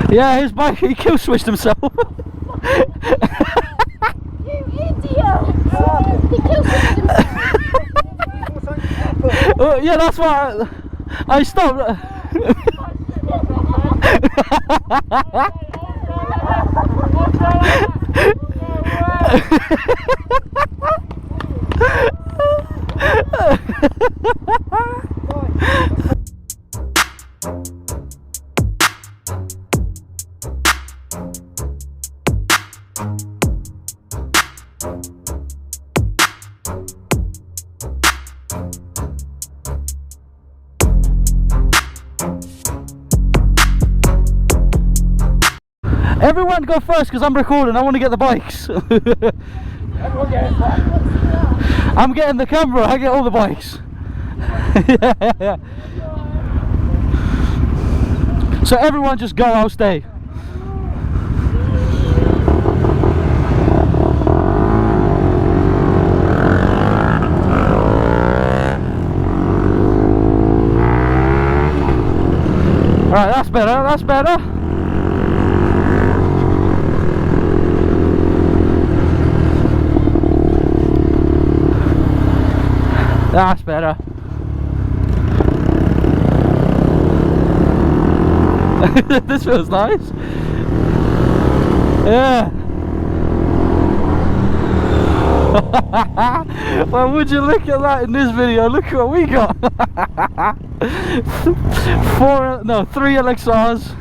Yeah, his bike, he kill switched himself. You idiot! He kill switched himself. Yeah, that's why I stopped. Everyone go first because I'm recording. I want to get the bikes. I'm getting the camera. I get all the bikes. Yeah. So everyone just go, I'll stay. Alright, that's better, that's better. That's better. This feels nice. Yeah. Well, would you look at that in this video? Look what we got. 3 LXRs.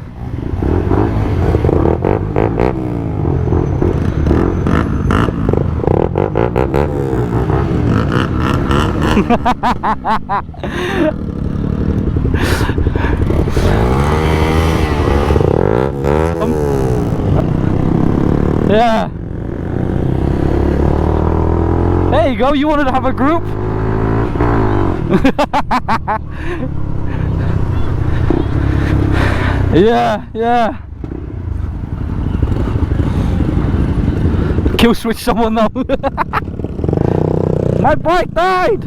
Yeah. There you go, you wanted to have a group? Yeah, yeah. Kill switch someone though. My bike died!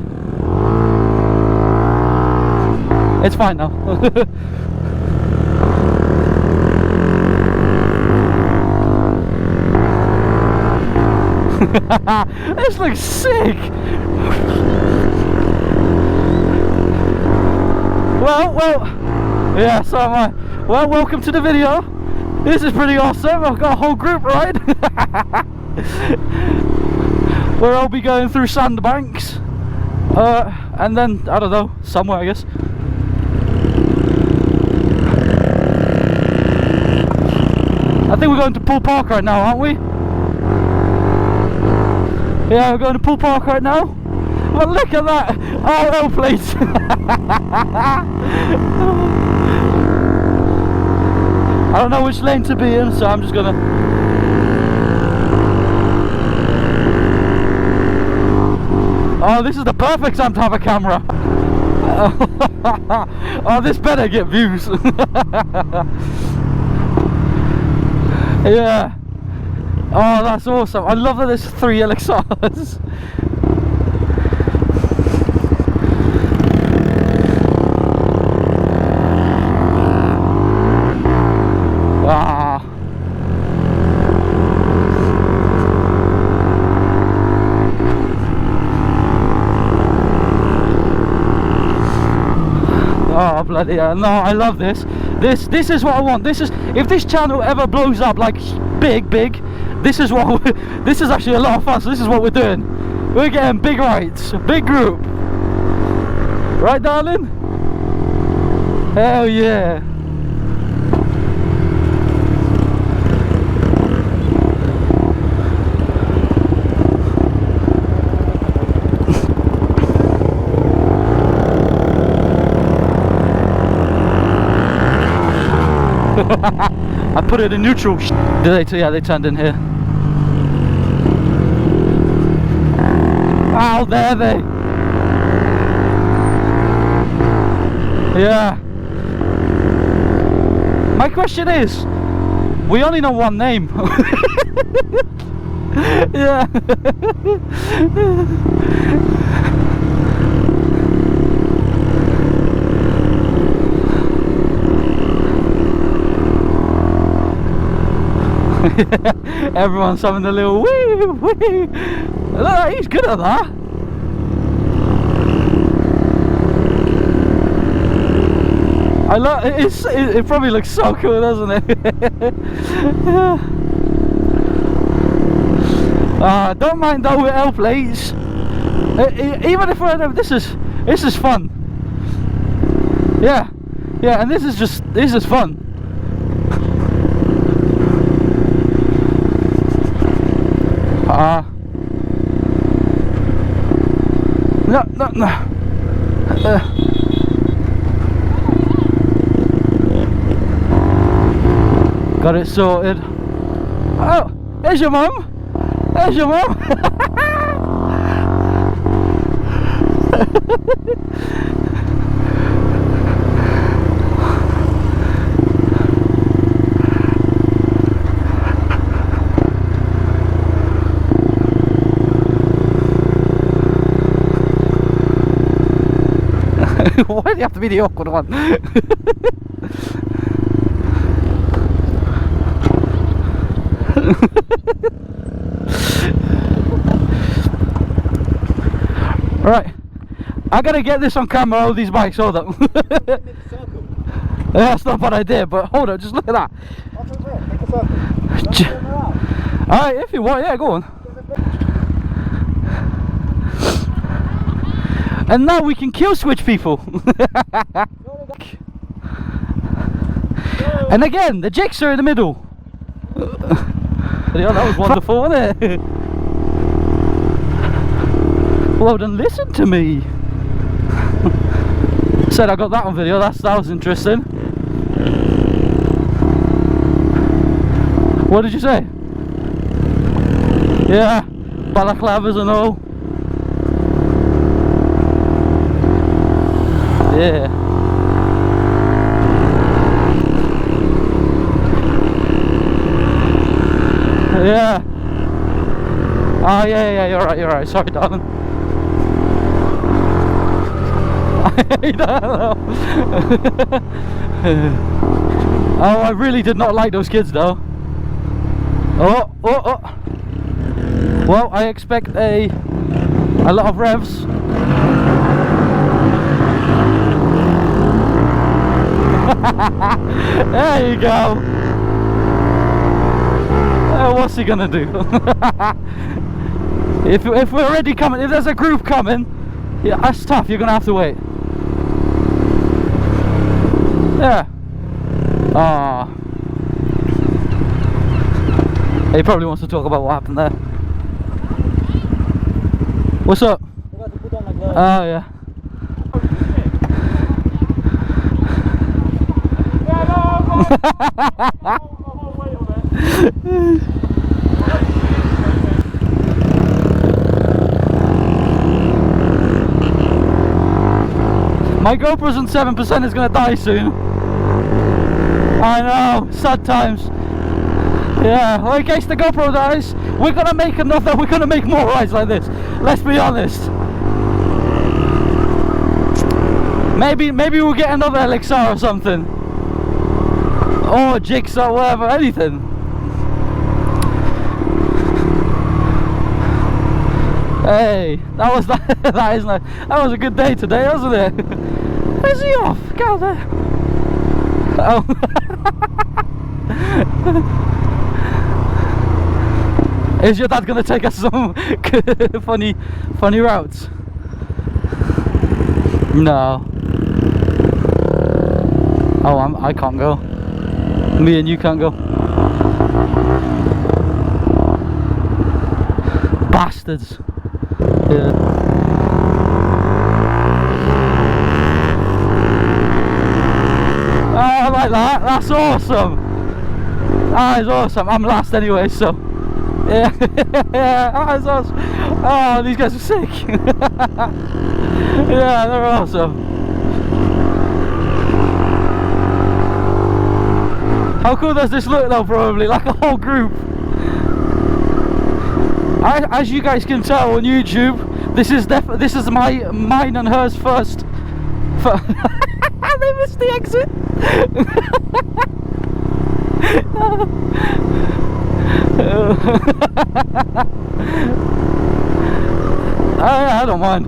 It's fine now. This looks sick! Well, yeah, so am I. Well, welcome to the video. This is pretty awesome. I've got a whole group ride. Where I'll be going through sandbanks. And then, I don't know, somewhere I guess. I think we're going to Pool Park right now, aren't we? Yeah, we're going to Pool Park right now. Well, look at that! RL plates! I don't know which lane to be in, so I'm just gonna... Oh, this is the perfect time to have a camera! Oh, this better get views! Yeah. Oh, that's awesome. I love that there's 3 LXRs. Ah. Oh, bloody hell. No, I love this. This is what I want. This is, if this channel ever blows up like big, this is what this is actually a lot of fun. So this is what we're doing. We're getting big rides, a big group, right, darling? Hell yeah. I put it in neutral. Did they? Yeah, they turned in here. Oh, there they. Yeah. My question is, we only know one name. Yeah. Everyone's having a little wee wee. Look, he's good at that. I love it probably looks so cool, doesn't it? Don't mind though with L plates. Even if we're this is fun. Yeah, and this is fun. No. Got it sorted. Oh, there's your mum. There's your mum. Why do you have to be the awkward one? Right, I gotta get this on camera, all these bikes, hold up. That's not what I did, but hold up, just look at that. Alright, if you want, yeah, go on. And now we can kill switch people. And again, the Gsxr in the middle. Yeah, that was wonderful, wasn't it? Well done, listen to me. Said I got that on video, that was interesting. What did you say? Yeah, balaclavas and all. Yeah. Yeah. Oh yeah, you're right, sorry darling. I don't know. Oh, I really did not like those kids though. Oh. Well, I expect a lot of revs. There you go. What's he gonna do? if we're already coming, if there's a group coming, yeah, that's tough. You're gonna have to wait. Yeah. He probably wants to talk about what happened there. What's up? Oh yeah. My GoPro's on 7%, is gonna die soon. I know, sad times. Yeah, well, in case the GoPro dies, we're gonna make more rides like this. Let's be honest. Maybe we'll get another LXR or something. Or Gsxr, whatever, anything. Hey, that was nice. That was a good day today, wasn't it? Where's he off? Go there. Oh. Is your dad gonna take us some funny routes? No. Oh, I can't go. Me and you can't go. Bastards. Yeah. Oh, I like that. That's awesome. That is awesome. I'm last anyway, so yeah. Yeah, that is awesome. Oh, these guys are sick. Yeah, they're awesome. How cool does this look though? Probably like a whole group. As you guys can tell on YouTube, this is mine and hers first. They missed the exit. Yeah, I don't mind.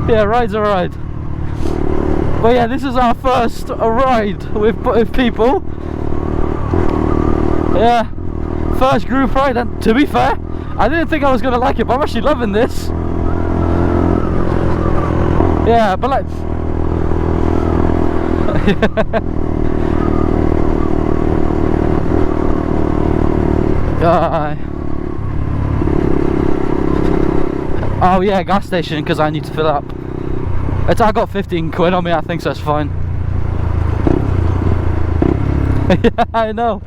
Yeah, ride's a ride. But yeah, this is our first ride with people. Yeah, first group ride, and to be fair, I didn't think I was gonna like it, but I'm actually loving this. Yeah, but like, oh yeah, gas station, because I need to fill up. I got 15 quid on me, I think, so that's fine. Yeah, I know.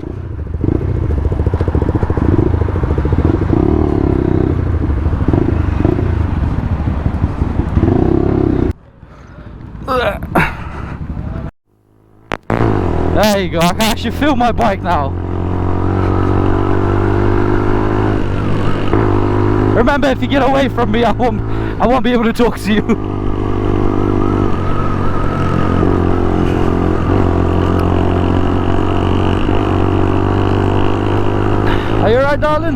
There you go, I can actually feel my bike now. Remember, if you get away from me, I won't be able to talk to you. Are you alright, darling?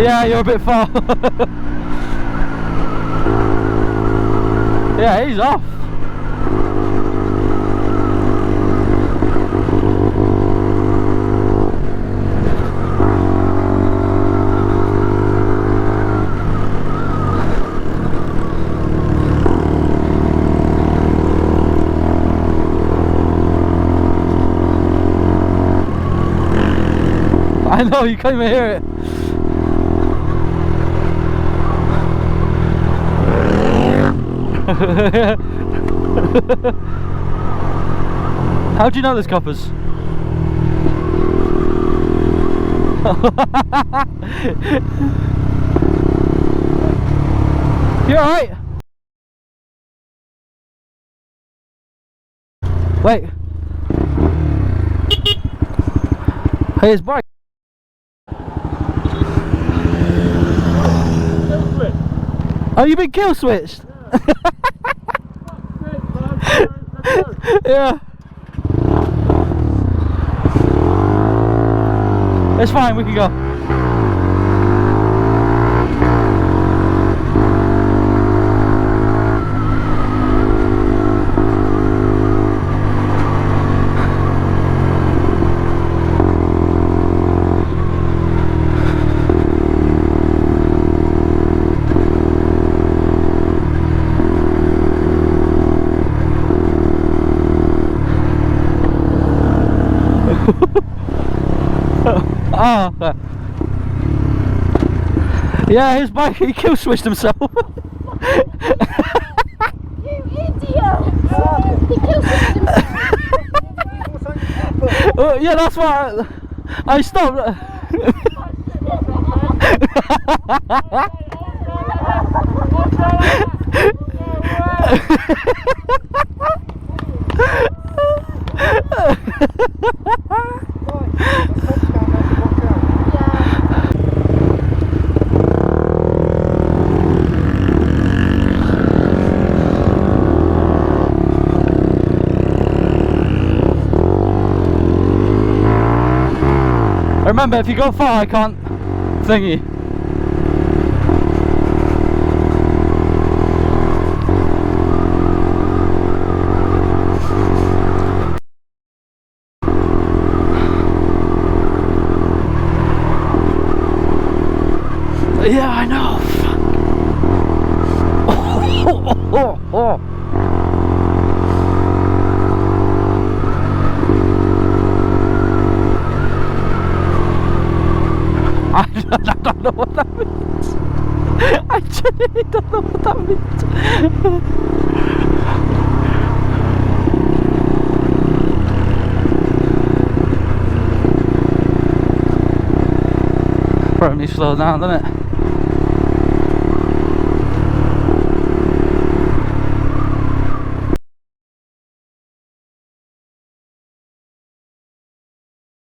Yeah, you're a bit far. Yeah, he's off. I know, you can't even hear it. How do you know there's coppers? You alright? Wait. Hey, his bike. Oh, you've been kill switched? Yeah. It's fine, we can go. Oh, yeah, his bike, he kill switched himself. You idiot! He kill switched himself. Yeah, that's why I stopped. Remember, if you go far, I can't thingy. Yeah, I know. Oh. I don't know what that means. I genuinely don't know what that means. Probably slow down, doesn't it?